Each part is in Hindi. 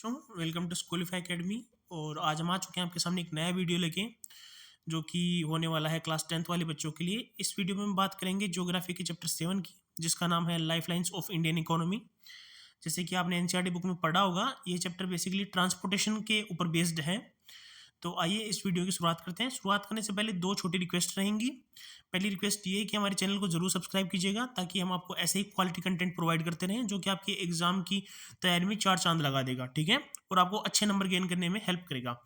Welcome to स्कूलिफाई academy. और आज हम आ चुके हैं आपके सामने एक नया वीडियो लेके, जो कि होने वाला है क्लास 10th वाले बच्चों के लिए। इस वीडियो में हम बात करेंगे ज्योग्राफी के चैप्टर 7 की, जिसका नाम है life lines of Indian economy. जैसे कि आपने एनसीईआरटी बुक में पढ़ा होगा, ये चैप्टर बेसिकली ट्रांसपोर्टेशन के ऊपर बेस्ड है। तो आइए इस वीडियो की शुरुआत करते हैं। शुरुआत करने से पहले दो छोटी रिक्वेस्ट रहेंगी। पहली रिक्वेस्ट ये है कि हमारे चैनल को जरूर सब्सक्राइब कीजिएगा, ताकि हम आपको ऐसे ही क्वालिटी कंटेंट प्रोवाइड करते रहें, जो कि आपके एग्जाम की तैयारी में चार चांद लगा देगा, ठीक है, और आपको अच्छे नंबर गेन करने में हेल्प करेगा।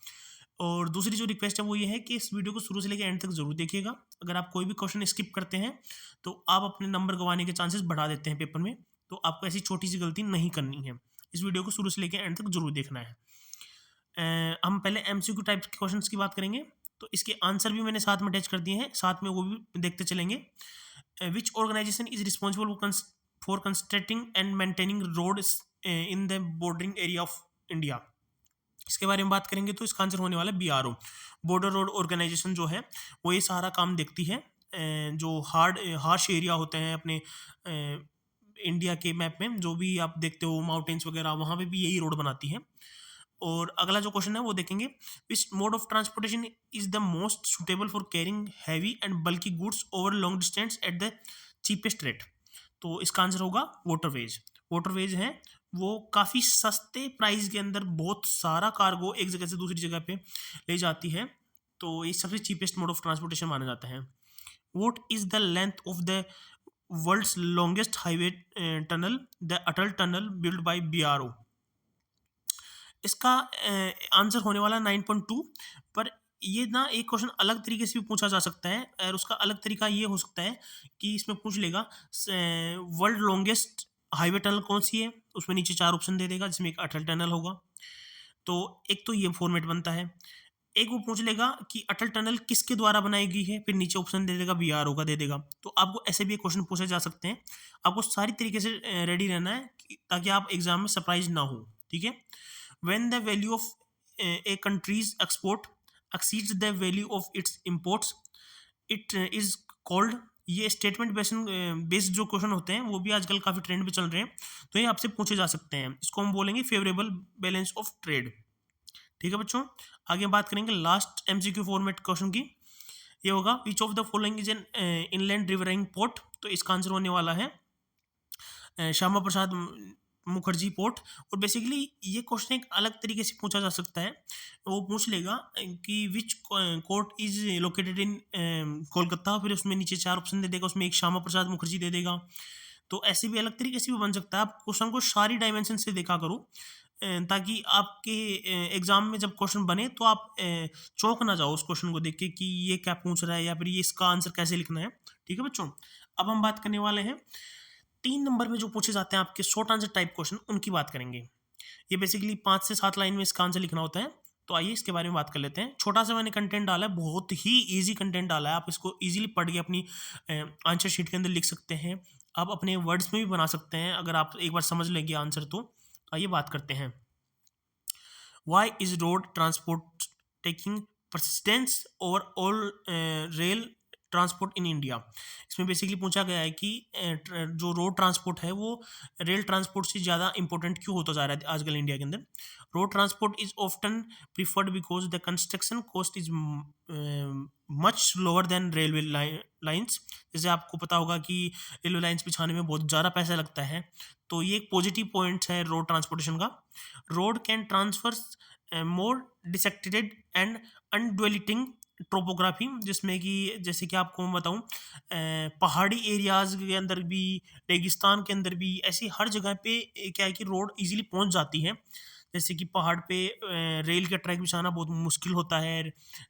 और दूसरी जो रिक्वेस्ट है वो ये है कि इस वीडियो को शुरू से लेकर एंड तक जरूर देखिएगा। अगर आप कोई भी क्वेश्चन स्किप करते हैं तो आप अपने नंबर गंवाने के चांसेस बढ़ा देते हैं पेपर में। तो आपको ऐसी छोटी सी गलती नहीं करनी है। इस वीडियो को शुरू से लेकर एंड तक जरूर देखना है। हम पहले एमसीक्यू टाइप के क्वेश्चंस की बात करेंगे। तो इसके आंसर भी मैंने साथ में अटैच कर दिए हैं, साथ में वो भी देखते चलेंगे। Which organisation is responsible for constructing and maintaining roads in the bordering area of India. इसके बारे में बात करेंगे तो इसका आंसर होने वाला है बीआरओ। बॉर्डर रोड ऑर्गेनाइजेशन जो है वो ये सारा काम देखती है। जो हार्श एरिया होते हैं अपने इंडिया के मैप में, जो भी आप देखते हो माउंटेन्स वगैरह, वहाँ पे भी यही रोड बनाती है। और अगला जो क्वेश्चन है वो देखेंगे, which mode of transportation is the most suitable for carrying heavy and bulky goods over long distance at the cheapest rate. तो इसका आंसर होगा वाटरवेज। वाटरवेज है वो काफ़ी सस्ते प्राइस के अंदर बहुत सारा कार्गो एक जगह से दूसरी जगह पे ले जाती है। तो ये सबसे चीपेस्ट मोड ऑफ ट्रांसपोर्टेशन माना जाता है। What is the length of the world's longest highway tunnel, the Atal tunnel build by BRO. इसका आंसर होने वाला 9.2। पर ये ना एक क्वेश्चन अलग तरीके से भी पूछा जा सकता है, और उसका अलग तरीका ये हो सकता है कि इसमें पूछ लेगा वर्ल्ड लॉन्गेस्ट हाईवे टनल कौन सी है। उसमें नीचे चार ऑप्शन दे देगा, जिसमें एक अटल टनल होगा। तो एक तो ये फॉर्मेट बनता है। एक वो पूछ लेगा कि अटल टनल किसके द्वारा बनाई गई है, फिर नीचे ऑप्शन दे देगा, बीआरओ का दे देगा। तो आपको ऐसे भी क्वेश्चन पूछे जा सकते हैं। आपको सारी तरीके से रेडी रहना है, ताकि आप एग्जाम में सरप्राइज ना हो, ठीक है। When the value of a country's export exceeds the value of its imports, it is called। ये स्टेटमेंट बेस्ड जो क्वेश्चन होते हैं वो भी आजकल काफ़ी ट्रेंड पे चल रहे हैं, तो ये आपसे पूछे जा सकते हैं। इसको हम बोलेंगे फेवरेबल बैलेंस ऑफ ट्रेड, ठीक है बच्चों। आगे हम बात करेंगे लास्ट एमसीक्यू फॉर्मेट क्वेश्चन की। ये होगा, which of the following is an inland riverine port. तो इसका आंसर होने वाला है श्यामा प्रसाद मुखर्जी पोर्ट। और बेसिकली ये क्वेश्चन एक अलग तरीके से पूछा जा सकता है। वो पूछ लेगा कि which court is located in Kolkata, फिर उसमें नीचे चार ऑप्शन दे देगा, उसमें एक श्यामा प्रसाद मुखर्जी दे देगा। तो ऐसे भी अलग तरीके से भी बन सकता है। आप क्वेश्चन को सारी डायमेंशन से देखा करो, ताकि आपके एग्जाम में जब क्वेश्चन बने तो आप चौंक ना जाओ उस क्वेश्चन को देख के कि ये क्या पूछ रहा है, या फिर ये इसका आंसर कैसे लिखना है, ठीक है बच्चों। अब हम बात करने वाले हैं 3 नंबर में जो पूछे जाते हैं आपके शॉर्ट आंसर टाइप क्वेश्चन, उनकी बात करेंगे। ये बेसिकली 5 से 7 लाइन में इसका आंसर लिखना होता है। तो आइए इसके बारे में बात कर लेते हैं। छोटा सा मैंने कंटेंट डाला है, बहुत ही इजी कंटेंट डाला है। आप इसको इजीली पढ़ के अपनी आंसर शीट के अंदर लिख सकते हैं। आप अपने वर्ड्स में भी बना सकते हैं, अगर आप एक बार समझ लेंगे आंसर तो। आइए बात करते हैं। Why is road transport taking precedence over all rail transport in India. इसमें बेसिकली पूछा गया है कि जो रोड ट्रांसपोर्ट है वो रेल ट्रांसपोर्ट से ज़्यादा इंपॉर्टेंट क्यों होता जा रहा है आजकल इंडिया के अंदर। Road transport is often preferred because the construction cost is much lower than railway lines. जैसे आपको पता होगा कि रेलवे लाइन्स बिछाने में बहुत ज़्यादा पैसा लगता है। तो ये एक पॉजिटिव पॉइंट है रोड ट्रांसपोर्टेशन का। Road can transfer more dissected and undulating topography, जिसमें कि जैसे कि आपको मैं बताऊं, पहाड़ी एरियाज के अंदर भी, रेगिस्तान के अंदर भी, ऐसी हर जगह पे क्या है कि रोड इजीली पहुंच जाती है। जैसे कि पहाड़ पे रेल का ट्रैक बिछाना बहुत मुश्किल होता है,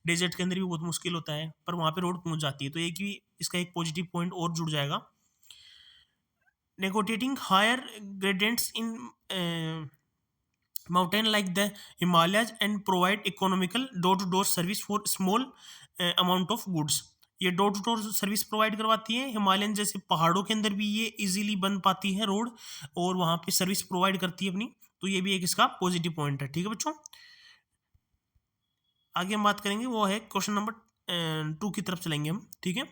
डेजर्ट के अंदर भी बहुत मुश्किल होता है, पर वहाँ पे रोड पहुंच जाती है। तो एक भी इसका एक पॉजिटिव पॉइंट और जुड़ जाएगा। Negotiating higher gradients in mountain like the Himalayas and provide economical door-to-door service for small amount of goods। ये door to door service provide करवाती है। हिमालयन जैसे पहाड़ों के अंदर भी ये इजीली बन पाती है रोड, और वहाँ पे सर्विस प्रोवाइड करती है अपनी। तो ये भी एक इसका पॉजिटिव पॉइंट है, ठीक है बच्चों। आगे हम बात करेंगे वो है क्वेश्चन नंबर 2 की तरफ चलेंगे हम, ठीक है।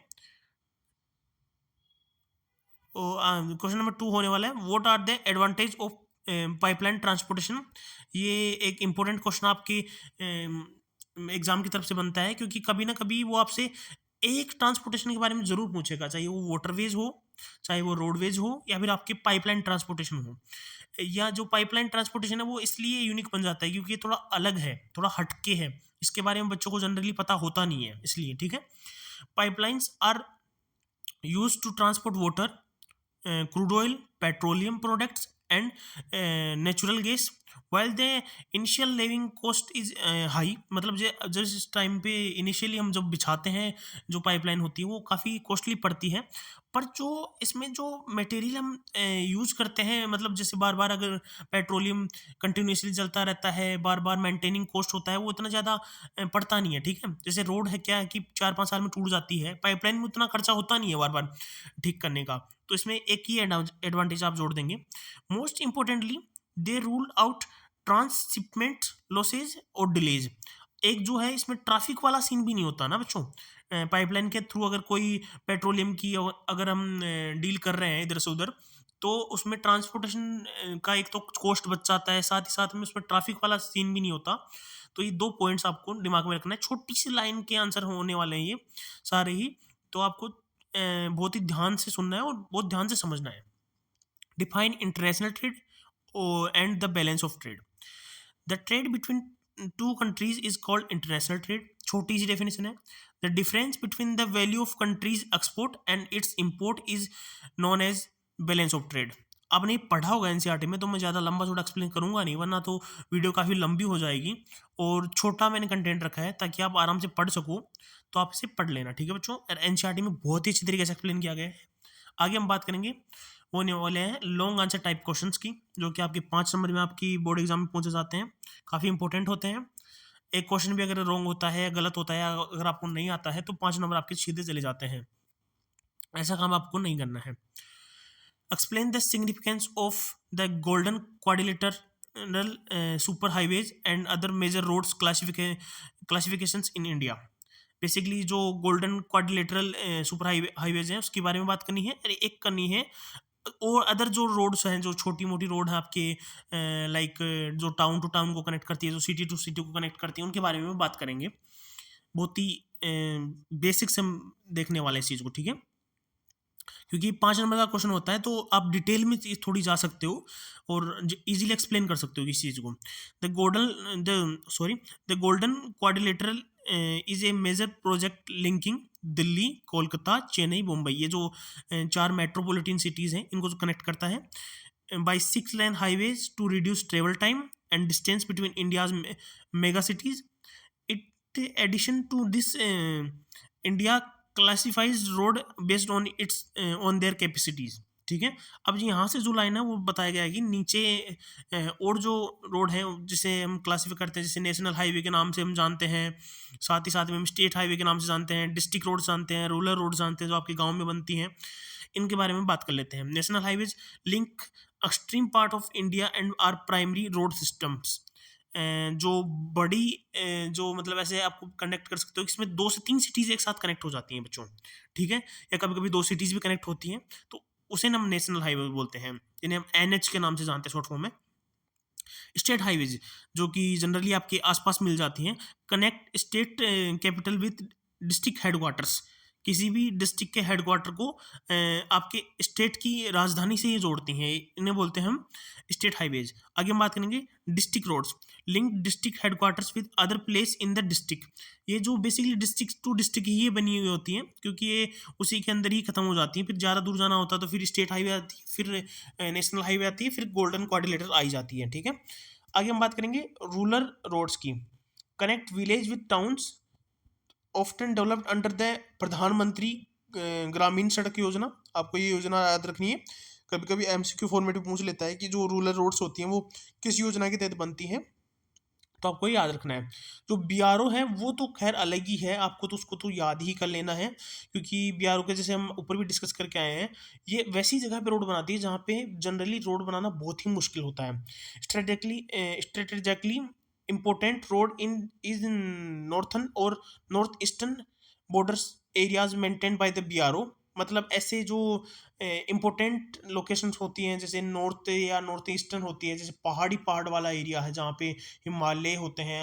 क्वेश्चन नंबर 2 होने वाला है, what are the advantage of pipeline transportation. ये एक इम्पोर्टेंट क्वेश्चन आपके एग्जाम की तरफ से बनता है, क्योंकि कभी ना कभी वो आपसे एक ट्रांसपोर्टेशन के बारे में ज़रूर पूछेगा, चाहे वो वाटरवेज हो, चाहे वो रोडवेज हो, या फिर आपकी पाइपलाइन ट्रांसपोर्टेशन हो। या जो पाइपलाइन ट्रांसपोर्टेशन है वो इसलिए यूनिक बन जाता है क्योंकि ये थोड़ा अलग है, थोड़ा हटके है। इसके बारे में बच्चों को जनरली पता होता नहीं है, इसलिए ठीक है। Pipelines are used to transport water, crude oil, petroleum products, and natural gas. While the initial living cost is high, मतलब जिस टाइम पे इनिशियली हम जब बिछाते हैं, जो पाइपलाइन होती है वो काफ़ी कॉस्टली पड़ती है, पर जो इसमें जो मटेरियल हम यूज़ करते हैं, मतलब जैसे बार बार अगर पेट्रोलियम कंटिन्यूसली चलता रहता है, बार बार मेंटेनिंग कॉस्ट होता है, वो इतना ज़्यादा पड़ता नहीं है, ठीक है। जैसे रोड है, क्या है कि 4-5 साल में टूट जाती है, पाइपलाइन में उतना खर्चा होता नहीं है बार बार ठीक करने का। तो इसमें एक ही एडवांटेज आप जोड़ देंगे। मोस्ट इंपॉर्टेंटली, दे रूल आउट ट्रांसशिपमेंट लॉसेज और डिलेज। एक जो है इसमें ट्रैफिक वाला सीन भी नहीं होता ना बच्चों। पाइपलाइन के थ्रू अगर कोई पेट्रोलियम की अगर हम डील कर रहे हैं इधर से उधर, तो उसमें ट्रांसपोर्टेशन का एक तो कॉस्ट बच जाता है, साथ ही साथ में उसमें ट्रैफिक वाला सीन भी नहीं होता। तो ये 2 पॉइंट्स आपको दिमाग में रखना है। छोटी सी लाइन के आंसर होने वाले हैं ये सारे ही, तो आपको बहुत ही ध्यान से सुनना है और बहुत ध्यान से समझना है। Define international trade and the balance of trade. The trade between two countries is called international trade. छोटी सी डेफिनेशन है। The difference between the value of countries export and its import is known as balance of trade. आपने पढ़ा होगा एनसीईआरटी में, तो मैं ज़्यादा लंबा चौड़ा एक्सप्लेन करूंगा नहीं, वरना तो वीडियो काफ़ी लंबी हो जाएगी। और छोटा मैंने कंटेंट रखा है ताकि आप आराम से पढ़ सको, तो आप इसे पढ़ लेना, ठीक है बच्चों। एनसीईआरटी में बहुत ही अच्छी तरीके से एक्सप्लेन किया गया है। आगे हम बात करेंगे, वो होने वाले हैं लॉन्ग आंसर टाइप क्वेश्चंस की, जो कि आपके 5 नंबर में आपकी बोर्ड एग्जाम में पूछे जाते हैं, काफ़ी इंपॉर्टेंट होते हैं। एक क्वेश्चन भी अगर रॉन्ग होता है, गलत होता है, अगर आपको नहीं आता है, तो 5 नंबर आपके सीधे चले जाते हैं। ऐसा काम आपको नहीं करना है। Explain the significance of the golden quadrilateral super highways and other major roads classifications in India. Basically जो गोल्डन क्वाड्रिलेटरल सुपर हाईवेज हैं उसके बारे में बात करनी है, और एक करनी है और अदर जो रोड्स हैं, जो छोटी मोटी रोड है आपके, लाइक जो टाउन टू टाउन को कनेक्ट करती है, जो सिटी टू सिटी को कनेक्ट करती है, उनके बारे में बात करेंगे। बहुत ही बेसिक से हम देखने वाले इस चीज़ को, ठीक है। क्योंकि 5 नंबर का क्वेश्चन होता है, तो आप डिटेल में चीज़ थोड़ी जा सकते हो और इजीली एक्सप्लेन कर सकते हो किसी चीज़ को। The golden quadrilateral is a major project linking Delhi, Kolkata, Chennai, Mumbai. ये जो 4 मेट्रोपॉलिटन सिटीज़ हैं, इनको जो कनेक्ट करता है by 6 lane highways to reduce travel time and distance between India's mega cities. It addition to this, India classifies road based on its on their capacities, ठीक है। अब जी यहाँ से जो लाइन है वो बताया गया है कि नीचे और जो रोड है जिसे हम क्लासीफाई करते हैं, जैसे नेशनल हाईवे के नाम से हम जानते हैं, साथ ही साथ में हम स्टेट हाईवे के नाम से जानते हैं, डिस्ट्रिक्ट रोड जानते हैं, रूरल रोड जानते हैं, जो आपके गाँव में बनती हैं, इनके बारे में बात कर लेते हैं। National highways link extreme part of India and are primary road systems. जो बड़ी जो मतलब ऐसे आपको कनेक्ट कर सकते हो, इसमें 2 से 3 सिटीज़ एक साथ कनेक्ट हो जाती हैं बच्चों, ठीक है। या कभी-कभी 2 सिटीज़ भी कनेक्ट होती हैं, तो उसे हम नेशनल हाईवे बोलते हैं। इन्हें हम एनएच के नाम से जानते हैं शॉर्ट फॉर्म में। स्टेट हाईवेज, जो कि जनरली आपके आस-पास मिल जाती हैं, connect state capital with district headquarters. किसी भी डिस्ट्रिक्ट के हेडक्वार्टर को आपके स्टेट की राजधानी से ये जोड़ती हैं, इन्हें बोलते हैं हम स्टेट हाईवेज। आगे हम बात करेंगे district roads, link district headquarters with other place in the district. ये जो बेसिकली डिस्ट्रिक्ट टू डिस्ट्रिक्ट ही ये बनी हुई होती हैं, क्योंकि ये उसी के अंदर ही खत्म हो जाती हैं। फिर ज़्यादा दूर जाना होता है तो फिर स्टेट हाईवे आती है, फिर नेशनल हाईवे आती है, फिर गोल्डन क्वाड्रिलेटरल आई जाती है, ठीक है। आगे हम बात करेंगे रूरल रोड्स की। Connect village with towns, often developed under the प्रधानमंत्री ग्रामीण सड़क योजना। आपको ये योजना याद रखनी है। कभी कभी एमसीक्यू फॉर्मेट में पूछ लेता है कि जो रूरल रोड्स होती हैं वो किस योजना के तहत बनती हैं, तो आपको ये याद रखना है। जो बीआरओ है वो तो खैर अलग ही है, आपको तो उसको तो याद ही कर लेना है, क्योंकि बीआरओ के जैसे हम ऊपर भी डिस्कस करके आए हैं, ये वैसी जगह पे रोड बनाती है जहाँ पे जनरली रोड बनाना बहुत ही मुश्किल होता है। स्ट्रेटेजिकली इम्पोर्टेंट रोड इन नॉर्थन और north eastern borders areas maintain by the BRO. मतलब ऐसे जो इम्पोर्टेंट लोकेशंस होती हैं, जैसे नॉर्थ या नॉर्थ ईस्टर्न होती है, जैसे पहाड़ वाला एरिया है जहाँ पे हिमालय होते हैं,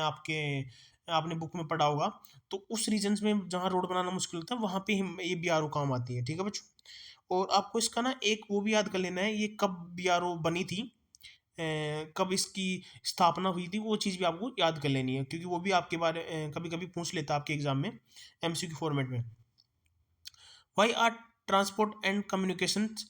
आपने बुक में पढ़ा होगा। तो उस रीजन्स में जहाँ रोड बनाना मुश्किल होता है, वहाँ पे ये बीआरओ काम आती है। ठीक है बच्चों, और आपको इसका ना एक वो भी याद कर लेना है, ये कब बीआरओ बनी थी, कब इसकी स्थापना हुई थी, वो चीज़ भी आपको याद कर लेनी है, क्योंकि वो भी आपके बारे कभी कभी पूछ लेता है आपके एग्जाम में एमसीक्यू फॉर्मेट में। Why are transport and communications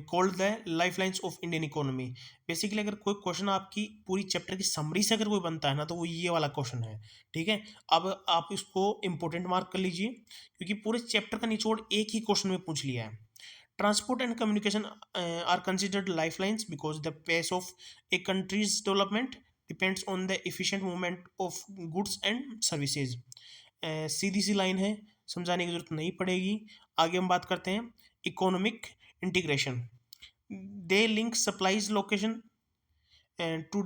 called the lifelines of Indian economy? Basically अगर कोई क्वेश्चन आपकी पूरी चैप्टर की समरी से अगर कोई बनता है ना, तो वो ये वाला क्वेश्चन है। ठीक है, अब आप इसको इंपॉर्टेंट मार्क कर लीजिए, क्योंकि पूरे चैप्टर का निचोड़ एक ही क्वेश्चन में पूछ लिया है। Transport and communication are considered lifelines because the pace of a country's development depends on the efficient movement of goods and services. सीधी सी लाइन है, समझाने की जरूरत नहीं पड़ेगी। आगे हम बात करते हैं economic integration. They link supplies location to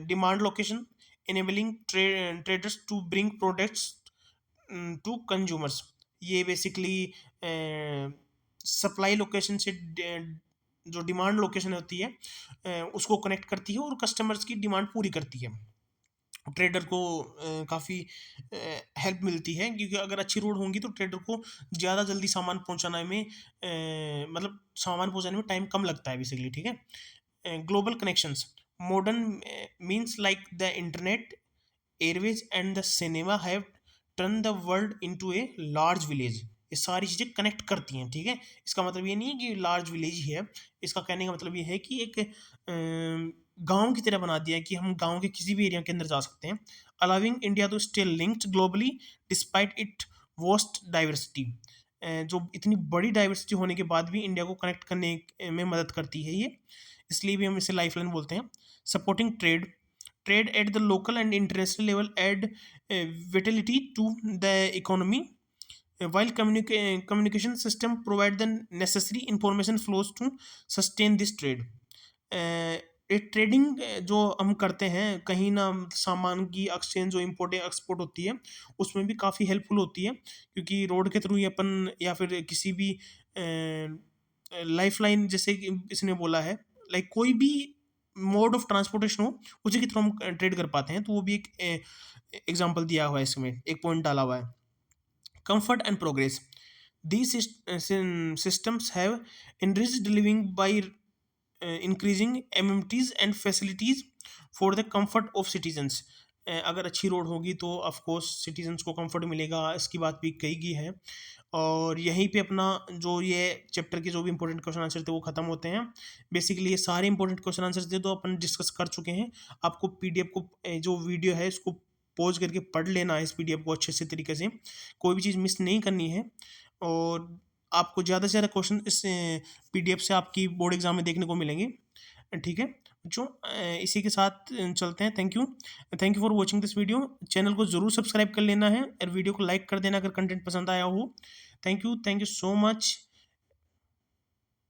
demand location, enabling traders to bring products to consumers. ये बेसिकली सप्लाई लोकेशन से जो डिमांड लोकेशन होती है उसको कनेक्ट करती है और कस्टमर्स की डिमांड पूरी करती है। ट्रेडर को काफ़ी हेल्प मिलती है, क्योंकि अगर अच्छी रोड होंगी तो ट्रेडर को ज़्यादा जल्दी सामान पहुंचाने में मतलब सामान पहुंचाने में टाइम कम लगता है बेसिकली। ठीक है, global connections modern means like the internet, Airways and the cinema have turn the world into a large village. ये सारी चीज़ें कनेक्ट करती हैं। ठीक है, इसका मतलब ये नहीं है कि लार्ज विलेज ही है, इसका कहने का मतलब ये है कि एक गांव की तरह बना दिया है कि हम गांव के किसी भी एरिया के अंदर जा सकते हैं। Allowing India to still linked globally despite it vast diversity. जो इतनी बड़ी डाइवर्सिटी होने के बाद भी इंडिया को कनेक्ट करने में मदद करती है ये, इसलिए भी हम इसे लाइफलाइन बोलते हैं। Supporting trade, trade at the local and international level add vitality to the economy, while communication system provide the necessary information flows to sustain this trade. एक ट्रेडिंग जो हम करते हैं कहीं ना, सामान की एक्सचेंज जो इम्पोर्ट या एक्सपोर्ट होती है उसमें भी काफ़ी हेल्पफुल होती है, क्योंकि रोड के थ्रू ही अपन या फिर किसी भी लाइफ लाइन, जैसे कि इसने बोला है, लाइक कोई भी मोड ऑफ ट्रांसपोर्टेशन हो उसी के थ्रू हम ट्रेड कर पाते हैं। तो वो भी एक एग्जांपल दिया हुआ है, इसमें एक पॉइंट डाला हुआ है। Comfort and progress, these systems have enriched living by increasing amenities and facilities for the comfort of citizens। अगर अच्छी रोड होगी तो ऑफ कोर्स सिटीजन्स को कंफर्ट मिलेगा, इसकी बात भी कही गई है। और यहीं पे अपना जो ये चैप्टर के जो भी इंपॉर्टेंट क्वेश्चन आंसर थे वो खत्म होते हैं। बेसिकली ये सारे इंपॉर्टेंट क्वेश्चन आंसर थे तो अपन डिस्कस कर चुके हैं। आपको पीडीएफ को जो वीडियो है इसको पॉज करके पढ़ लेना है, इस पीडीएफ को अच्छे से तरीके से, कोई भी चीज़ मिस नहीं करनी है। और आपको ज़्यादा से ज़्यादा क्वेश्चन इस पीडीएफ से आपकी बोर्ड एग्जाम में देखने को मिलेंगे। ठीक है बच्चों, इसी के साथ चलते हैं। Thank you for watching this video. Channel को ज़रूर सब्सक्राइब कर लेना है और वीडियो को लाइक कर देना अगर कंटेंट पसंद आया हो। Thank you so much.